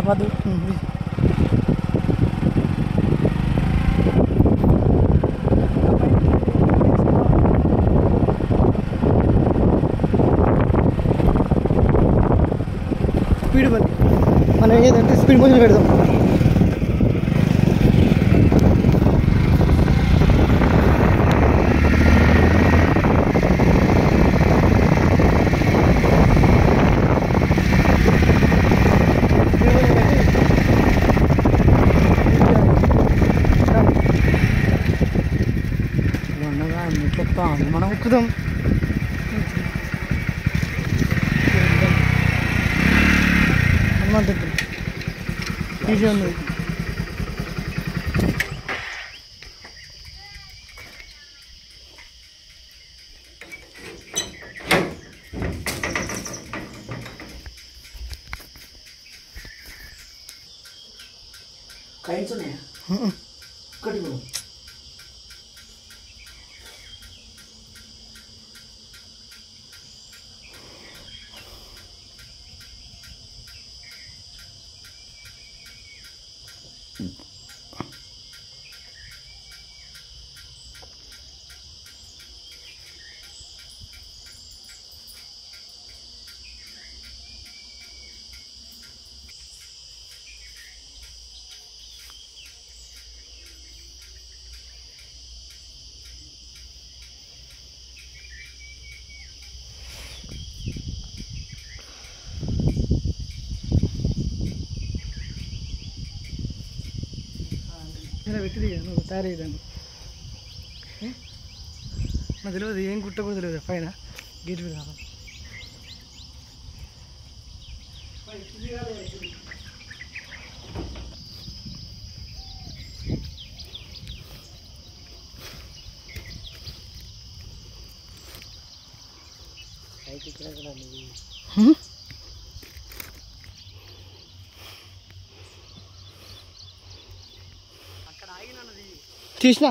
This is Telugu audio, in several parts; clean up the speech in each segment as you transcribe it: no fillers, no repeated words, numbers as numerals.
వద్దు స్పీడ్ బండి మనం ఏదంటే స్పీడ్ కొంచెం పెడదాం. మనం ఎక్కుదాం. హనుమాన్ టెంపుల్ ఈజీ ఉంది. కైన్స్ ఉన్నాయా? ఒకటి కూడా ఇలా పెట్టిది నువ్వు తయారయ్యేదాన్ని. నాకు తెలియదు ఏం గుట్ట కూడా తెలియదు. పైన గేట్ మీద తీసిన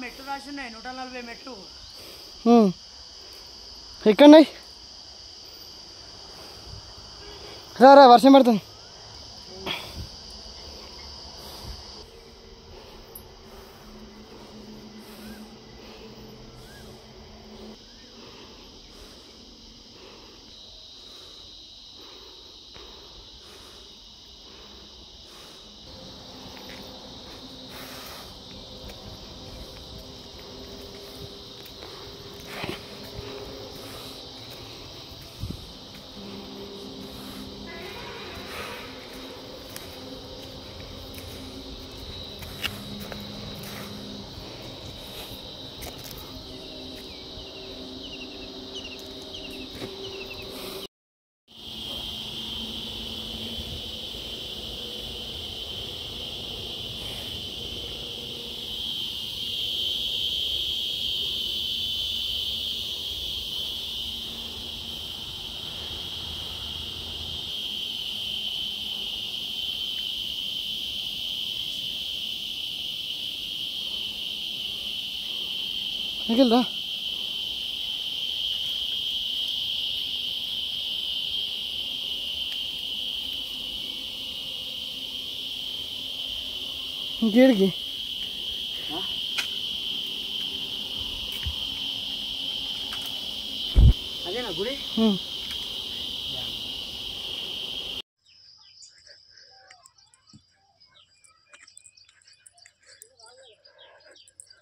మెట్లు రాసి ఉన్నాయి 140 మెట్లు. ఎక్కడున్నాయి? రా వర్షం పడుతుంది. నిఖిల్ రా. ఇంకేడికి అదేనా గుడి?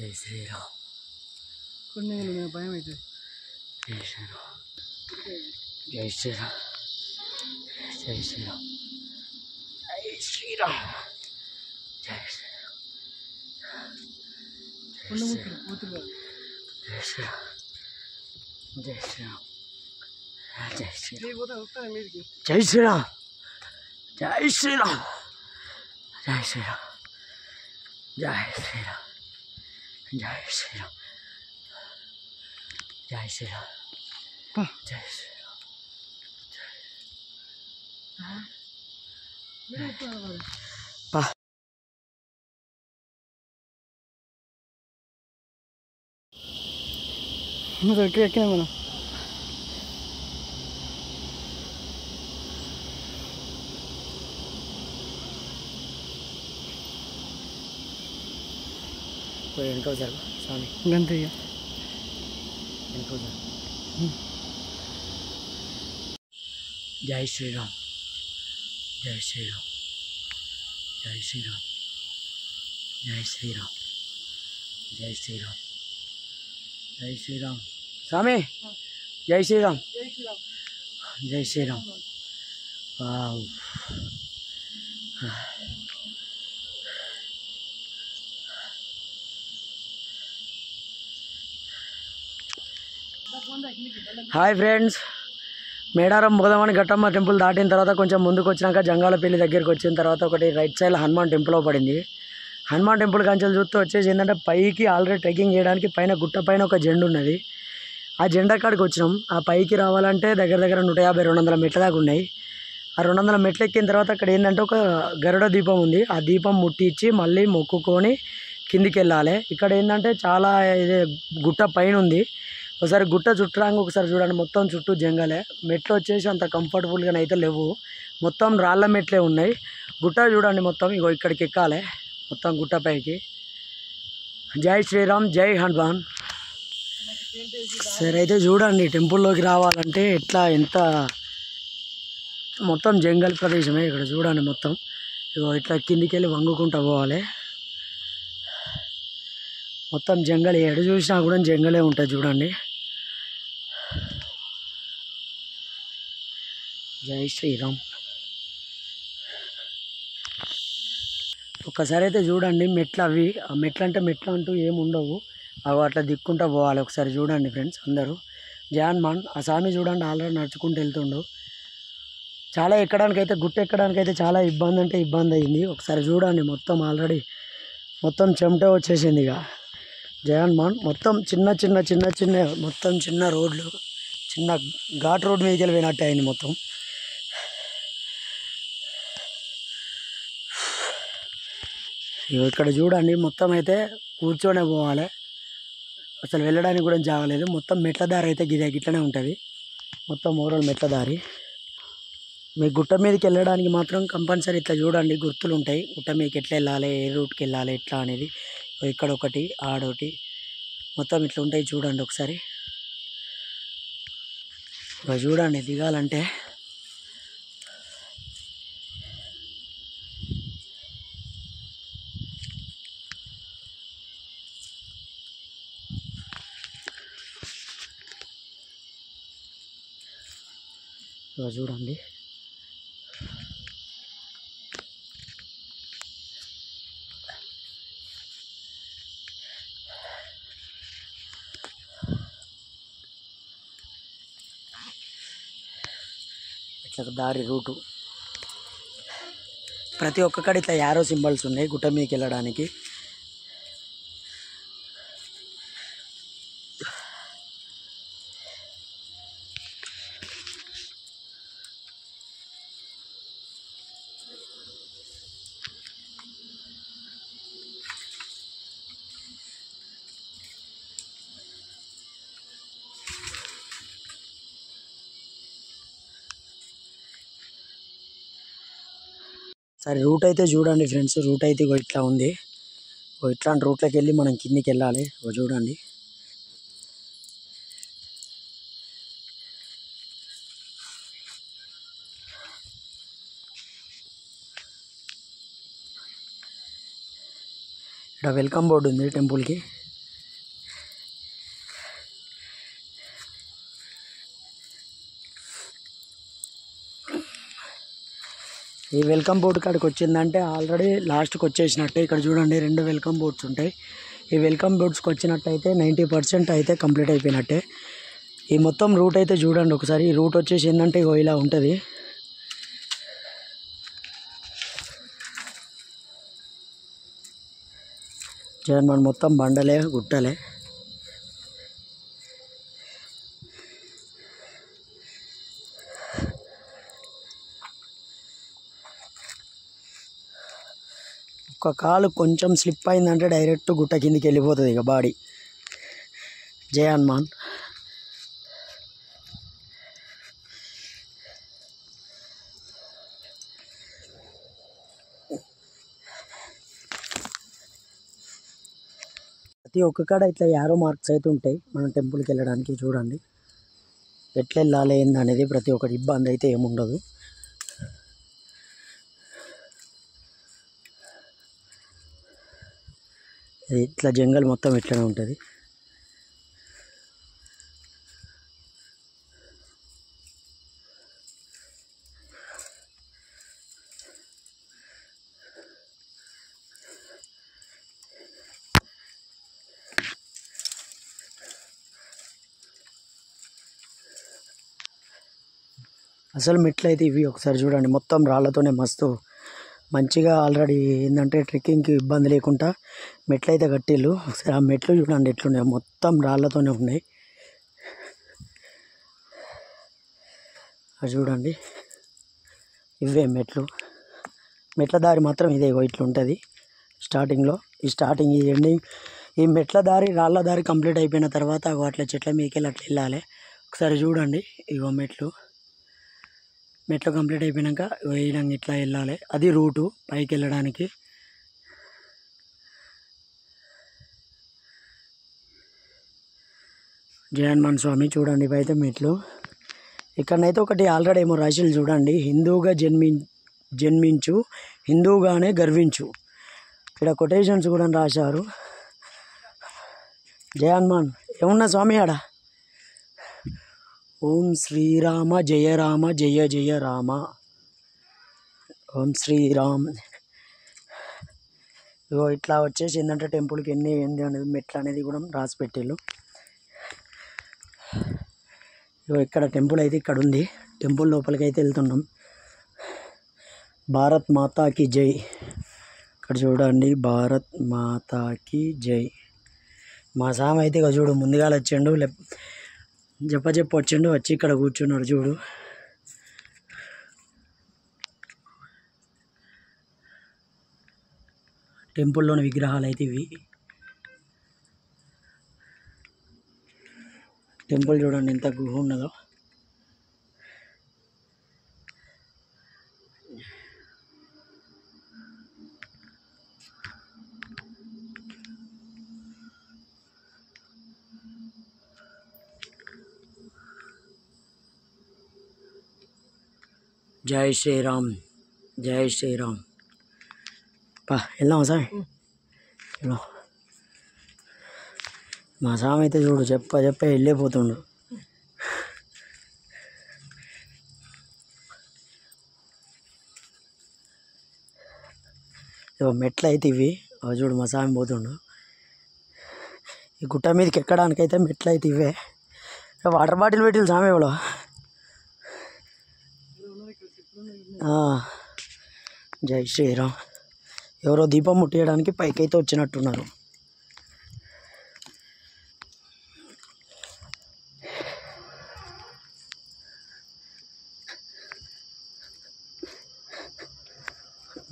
జై శ్రీరామ్. కొన్ని భయం అవుతుంది. జై శ్రీరామ్. జై శ్రీరామ్. జై శ్రీరామ్. జై శ్రీరామ్. జై శ్రీరామ్. జై శ్రీరామ్. జై శ్రీరామ్. జై శ్రీరామ్. జై శ్రీరామ్. జై శ్రీరామ్. జై శ్రీరామ్. జై శ్రీరామ్. జై శ్రీరామ్. జై శ్రీరామ్. జై శ్రీరామ్. జై శ్రీరామ్. ఎక్కినా మనం. వెనుక సార్ స్వామి గంతే ఇక. వెనుక సార్. జై శ్రీరామ్. జై శ్రీరామ్. జై శ్రీరామ్. జై శ్రీరామ్. జై శ్రీరామ్. జై శ్రీరామ్. స్వామి జై శ్రీరామ్. జై Shriram. Wow. Hi friends, Medaram బోధమని ఘట్టమ్మ టెంపుల్ దాటిన తర్వాత కొంచెం ముందుకు వచ్చినాక జంగాలపల్లి దగ్గరికి వచ్చిన తర్వాత ఒకటి రైట్ సైడ్ హనుమాన్ టెంపుల్ పడింది. హనుమాన్ టెంపుల్ కంచెలు చూస్తూ వచ్చేసి ఏంటంటే పైకి ఆల్రెడీ ట్రెక్కింగ్ చేయడానికి పైన గుట్ట పైన ఒక జెండా ఉన్నది. ఆ జెండా కాడికి వచ్చినాం. ఆ పైకి రావాలంటే దగ్గర దగ్గర 150-200 మెట్ల దాకా ఉన్నాయి. ఆ 200 మెట్లు ఎక్కిన తర్వాత అక్కడ ఏంటంటే ఒక గరుడ దీపం ఉంది. ఆ దీపం ముట్టించి మళ్ళీ మొక్కుకొని కిందికి వెళ్ళాలి. ఇక్కడ ఏంటంటే చాలా ఇది గుట్ట పైన ఉంది. ఒకసారి గుట్ట చుట్టరాంగా ఒకసారి చూడండి, మొత్తం చుట్టూ జంగలే. మెట్లు వచ్చేసి అంత కంఫర్టబుల్గా అయితే లేవు, మొత్తం రాళ్ళ మెట్లే ఉన్నాయి. గుట్ట చూడండి మొత్తం, ఇగో ఇక్కడికి ఎక్కాలి మొత్తం గుట్ట పైకి. జై శ్రీరామ్. జై హనుమాన్. సరే అయితే చూడండి, టెంపుల్లోకి రావాలంటే ఎట్లా ఎంత మొత్తం జంగల్ ప్రదేశమే. ఇక్కడ చూడండి మొత్తం ఇగో ఇట్లా కిందికి వెళ్ళి వంగుకుంటూ పోవాలి. మొత్తం జంగల్, ఎడు చూసినా కూడా జంగలే ఉంటుంది చూడండి. జై శ్రీరామ్. ఒక్కసారి అయితే చూడండి మెట్లు అవి. ఆ మెట్లు అంటే మెట్లు అంటూ ఏమి ఉండవు, అవి అట్లా దిక్కుంటూ పోవాలి. ఒకసారి చూడండి ఫ్రెండ్స్ అందరూ. జై హనుమాన్. ఆ స్వామి చూడండి ఆల్రెడీ నడుచుకుంటూ వెళ్తుండు. చాలా ఎక్కడానికైతే గుట్ట ఎక్కడానికైతే చాలా ఇబ్బంది అంటే ఇబ్బంది అయింది. ఒకసారి చూడండి మొత్తం ఆల్రెడీ మొత్తం చెమట వచ్చేసింది. ఇక జై హనుమాన్. మొత్తం చిన్న చిన్న చిన్న చిన్న మొత్తం చిన్న రోడ్లు, చిన్న ఘాట్ రోడ్ మీదకి వెళ్ళి పోయినట్టు అయింది మొత్తం. ఇక్కడ చూడండి మొత్తం అయితే కూర్చొనే పోవాలి, అసలు వెళ్ళడానికి కూడా జాగలేదు. మొత్తం మెట్ల దారి అయితే గిట్లనే ఉంటుంది, మొత్తం ఓవరాల్ మెట్ల దారి. మీ గుట్ట మీదకి వెళ్ళడానికి మాత్రం కంపల్సరీ ఇట్లా చూడండి గుర్తులు ఉంటాయి. గుట్ట మీదకి ఎట్లా వెళ్ళాలి, ఏ రూట్కి వెళ్ళాలి ఎట్లా అనేది. ఇక్కడ ఒకటి ఆడొకటి మొత్తం ఇట్లా ఉంటాయి చూడండి ఒకసారి. చూడండి దిగాలంటే చూడండి. ఇట్లా దారి రూటు ప్రతి ఒక్క కాడ ఇట్లా యారో సింబల్స్ ఉన్నాయి గుట్ట మీదకి వెళ్ళడానికి. సరే రూట్ అయితే చూడండి ఫ్రెండ్స్, రూట్ అయితే ఇట్లా ఉంది. ఇట్లాంటి రూట్లోకి వెళ్ళి మనం కిందికి వెళ్ళాలి. చూడండి ఇక్కడ వెల్కమ్ బోర్డు ఉంది టెంపుల్కి. ఈ వెల్కమ్ బోర్డు కాడికి వచ్చిందంటే ఆల్రెడీ లాస్ట్కి వచ్చేసినట్టే. ఇక్కడ చూడండి 2 వెల్కమ్ బోర్డ్స్ ఉంటాయి. ఈ వెల్కమ్ బోర్డ్స్కి వచ్చినట్టయితే 90% అయితే కంప్లీట్ అయిపోయినట్టే. ఈ మొత్తం రూట్ అయితే చూడండి ఒకసారి. ఈ రూట్ వచ్చేసి ఏంటంటే ఇగో ఇలా ఉంటుంది. జగన్మోహన్ మొత్తం బండలే గుట్టలే. ఒక కాలు కొంచెం స్లిప్ అయిందంటే డైరెక్ట్ గుట్ట కిందికి వెళ్ళిపోతుంది ఇక బాడీ. జై హనుమాన్. ప్రతి ఒక్క కాడ ఇట్లా యారో మార్క్స్ అయితే ఉంటాయి మనం టెంపుల్కి వెళ్ళడానికి. చూడండి ఎట్లా వెళ్ళాలి ఏందనేది ప్రతి ఒక్కటి, ఇబ్బంది అయితే ఏముండదు. ఇట్లా జంగల్ మొత్తం ఇట్లనే ఉంటుంది. అసలు మెట్లు అయితే ఇవి ఒకసారి చూడండి, మొత్తం రాళ్ళతోనే మస్తు మంచిగా ఆల్రెడీ ఏంటంటే ట్రెక్కింగ్కి ఇబ్బంది లేకుండా మెట్లు అయితే కట్టిళ్ళు. ఒకసారి ఆ మెట్లు చూడండి ఎట్లున్నాయి, మొత్తం రాళ్ళతోనే ఉన్నాయి. అది చూడండి ఇవే మెట్లు. మెట్ల దారి మాత్రం ఇదే ఇట్లా ఉంటుంది స్టార్టింగ్లో. ఈ ఎండింగ్ ఈ మెట్ల దారి రాళ్ళ దారి కంప్లీట్ అయిపోయిన తర్వాత అట్లా చెట్ల మీదకి వెళ్ళి అట్లా వెళ్ళాలి. ఒకసారి చూడండి ఇగో మెట్లు కంప్లీట్ అయిపోయాక వేయడానికి ఇట్లా వెళ్ళాలి. అది రూటు పైకి వెళ్ళడానికి. జై హనుమాన్ స్వామి. చూడండి ఇవైతే మెట్లు. ఇక్కడనైతే ఒకటి ఆల్రెడీ ఏమో రాశులు చూడండి, హిందువుగా జన్మించు హిందువుగానే గర్వించు. ఇక్కడ కొటేషన్స్ కూడా రాశారు. జై హనుమాన్. ఏమున్నా స్వామి ఆడ? ఓం శ్రీరామ జయ రామ జయ జయ రామ. ఓం శ్రీరామ్. ఇగో ఇట్లా వచ్చేసి ఏంటంటే టెంపుల్కి ఎన్ని ఏంది అనేది మెట్లు అనేది కూడా రాసి పెట్టిళ్ళు. ఇగో ఇక్కడ టెంపుల్ అయితే ఇక్కడ ఉంది. టెంపుల్ లోపలికి అయితే వెళ్తున్నాం. భారత్ మాతాకి జై. ఇక్కడ చూడండి భారత్ మాతాకి జై. మా సామ్ అయితే ఇక చూడు ముందుగా వచ్చిండు, చెప్ప వచ్చిండు, వచ్చి ఇక్కడ కూర్చున్నాడు చూడు. టెంపుల్లోని విగ్రహాలు అయితే ఇవి. టెంపుల్ చూడండి ఎంత గుహ ఉన్నదో. జై శ్రీరామ్ జై శ్రీరామ్. వెళ్దామా సార్? మా సామ్ అయితే చూడు చెప్ప వెళ్ళిపోతుండు. మెట్లు అయితే ఇవి. అవి చూడు మా సామి పోతుండు. ఈ గుట్ట మీదకి ఎక్కడానికైతే మెట్లు అయితే ఇవే. వాటర్ బాటిల్ పెట్టి సామి ఎవడో. జై శ్రీరామ్. ఎవరో దీపం ముట్టియడానికి పైకైతే వచ్చినట్టున్నారు.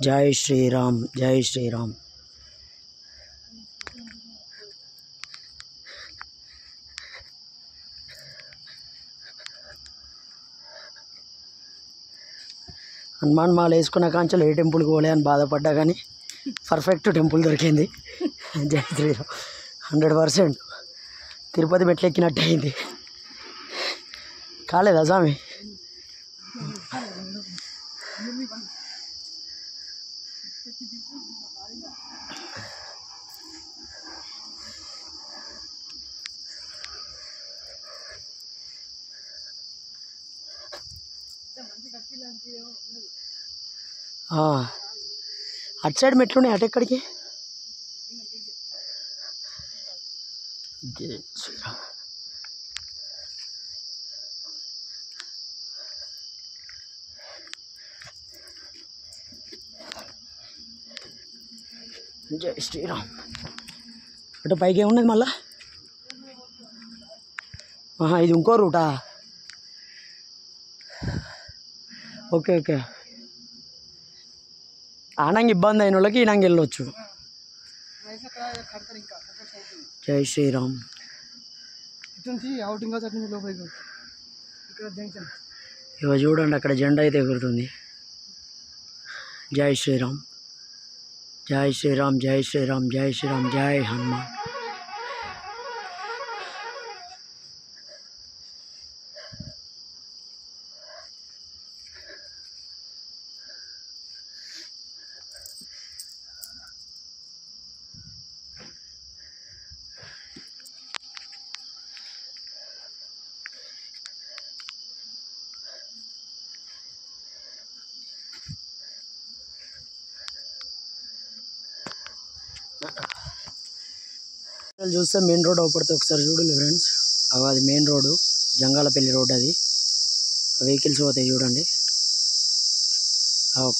జై శ్రీరామ్ జై శ్రీరామ్. హనుమాన్ మాల వేసుకున్న కాంచెలు ఏ టెంపుల్కి పోలే అని బాధపడ్డా, కానీ పర్ఫెక్ట్ టెంపుల్ దొరికింది. జై శ్రీరామ్. 100% తిరుపతి మెట్లు ఎక్కినట్టు అయింది. కాలేదా స్వామి? అటు సైడ్ మెట్లున్నాయి, అటు ఎక్కడికి? జై శ్రీరామ్. అటు పైకి ఏమున్నది మళ్ళా? ఇది ఇంకో రూటా? Okay okay. ఆనంగా ఇబ్బంది అయిన వాళ్ళకి ఈనంగా వెళ్ళొచ్చు. జై శ్రీరామ్. ఇవ చూడండి, అక్కడ జెండా అయితే ఎగురుతుంది. జై శ్రీరామ్, జై శ్రీరామ్, జై శ్రీరామ్, జై శ్రీరామ్, జై హనుమాన్. చూస్తే మెయిన్ రోడ్ అవపడితే ఒకసారి చూడండి ఫ్రెండ్స్. అది మెయిన్ రోడ్డు, జంగాలపల్లి రోడ్. అది వెహికల్స్ పోతాయి చూడండి,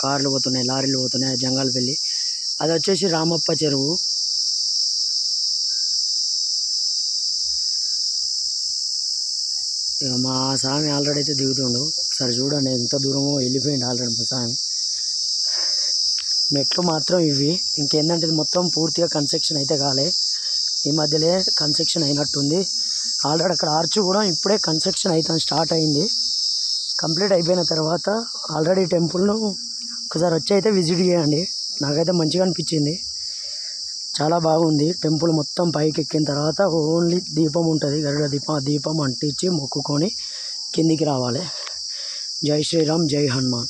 కార్లు పోతున్నాయి, లారీలు పోతున్నాయి. జంగాలపల్లి అది వచ్చేసి రామప్ప చెరువు. ఇక మా స్వామి ఆల్రెడీ అయితే దిగుతుండు. ఒకసారి చూడండి ఎంత దూరమో వెళ్ళిపోయింది ఆల్రెడీ మా స్వామి. మెట్లు మాత్రం ఇవి. ఇంకేంటంటే ఇది మొత్తం పూర్తిగా కన్స్ట్రక్షన్ అయితే కాలే, ఈ మధ్యలో కన్స్ట్రక్షన్ అయినట్టుంది. ఆల్రెడీ అక్కడ ఆర్చ్ కూడా ఇప్పుడే కన్స్ట్రక్షన్ అయితే స్టార్ట్ అయింది. కంప్లీట్ అయిపోయిన తర్వాత ఆల్రెడీ టెంపుల్ను ఒకసారి వచ్చి అయితే విజిట్ చేయండి. నాకైతే మంచిగా అనిపించింది, చాలా బాగుంది. టెంపుల్ మొత్తం పైకి ఎక్కిన తర్వాత ఓన్లీ దీపం ఉంటుంది, గరుడ దీపం. ఆ దీపం అంటించి మొక్కుకొని కిందికి రావాలి. జై శ్రీరామ్, జై హనుమాన్.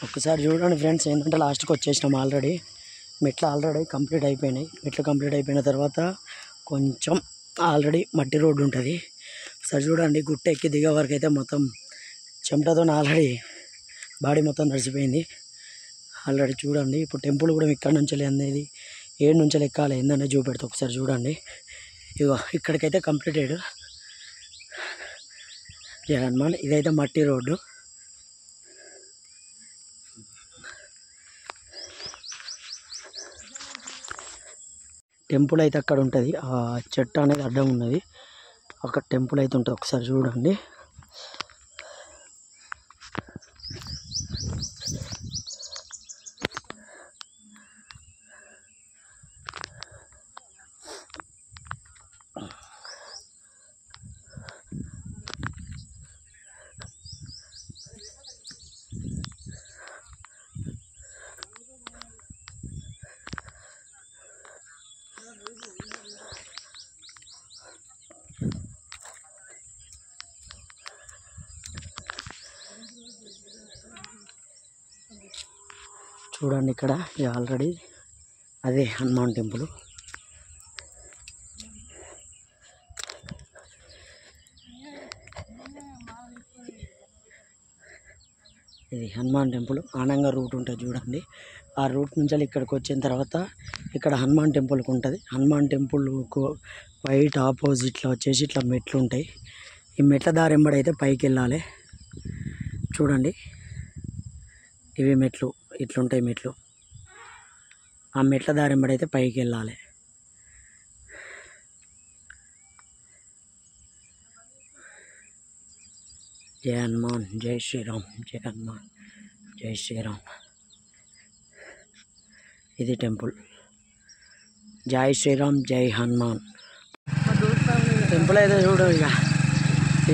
ఒక్కసారి చూడండి ఫ్రెండ్స్, ఏంటంటే లాస్ట్కి వచ్చేసినాం. ఆల్రెడీ మెట్లు ఆల్రెడీ కంప్లీట్ అయిపోయినాయి. మెట్లు కంప్లీట్ అయిపోయిన తర్వాత కొంచెం ఆల్రెడీ మట్టి రోడ్డు ఉంటుంది. ఒకసారి చూడండి, గుట్ట ఎక్కి దిగే వరకు అయితే మొత్తం చెమటతో ఆల్రెడీ బాడీ మొత్తం తడిసిపోయింది. ఆల్రెడీ చూడండి, ఇప్పుడు టెంపుల్ కూడా ఇక్కడ నుంచి అనేది ఏడు నుంచి ఎక్కాలి ఏందనే చూపెడతా. ఒకసారి చూడండి, ఇగో ఇక్కడికైతే కంప్లీటెడ్. జై హనుమాన్. ఇదైతే మట్టి రోడ్డు. టెంపుల్ అయితే అక్కడ ఉంటుంది, ఆ చెట్టు అనేది అడ్డం ఉన్నది, అక్కడ టెంపుల్ అయితే ఉంటుంది. ఒకసారి చూడండి. చూడండి ఇక్కడ ఆల్రెడీ అదే హనుమాన్ టెంపుల్. ఇది హనుమాన్ టెంపుల్. ఆనంగా రూట్ ఉంటుంది చూడండి. ఆ రూట్ నుంచి ఇక్కడికి వచ్చిన తర్వాత ఇక్కడ హనుమాన్ టెంపుల్కి ఉంటుంది. హనుమాన్ టెంపుల్కు వైట్ ఆపోజిట్లో వచ్చేసి ఇట్లా మెట్లు ఉంటాయి. ఈ మెట్ల దారి ఎంబడైతే పైకి వెళ్ళాలి. చూడండి, ఇవి మెట్లు, ఇట్లుంటాయి మెట్లు. ఆ మెట్ల దారి ఎంబడైతే పైకి వెళ్ళాలి. జై హనుమాన్, జై శ్రీరామ్, జై హనుమాన్, జై శ్రీరామ్. ఇది టెంపుల్. జై శ్రీరామ్, జై హనుమాన్. టెంపుల్ అయితే చూడు, ఇక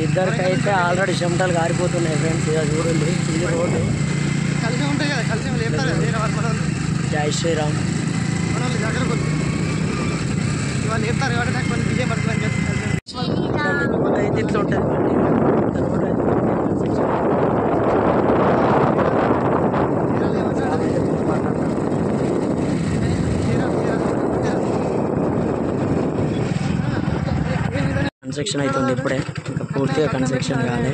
ఇద్దరికైతే ఆల్రెడీ చెమటలు కారిపోతున్నాయి ఫ్రెండ్స్. ఇక చూడండి, ఇది రోడ్డు. జై శ్రీరామ్. అయితే ఇట్లా ఉంటుంది. కన్స్ట్రక్షన్ అవుతుంది ఇప్పుడే, ఇంకా పూర్తిగా కన్స్ట్రక్షన్ కాలే.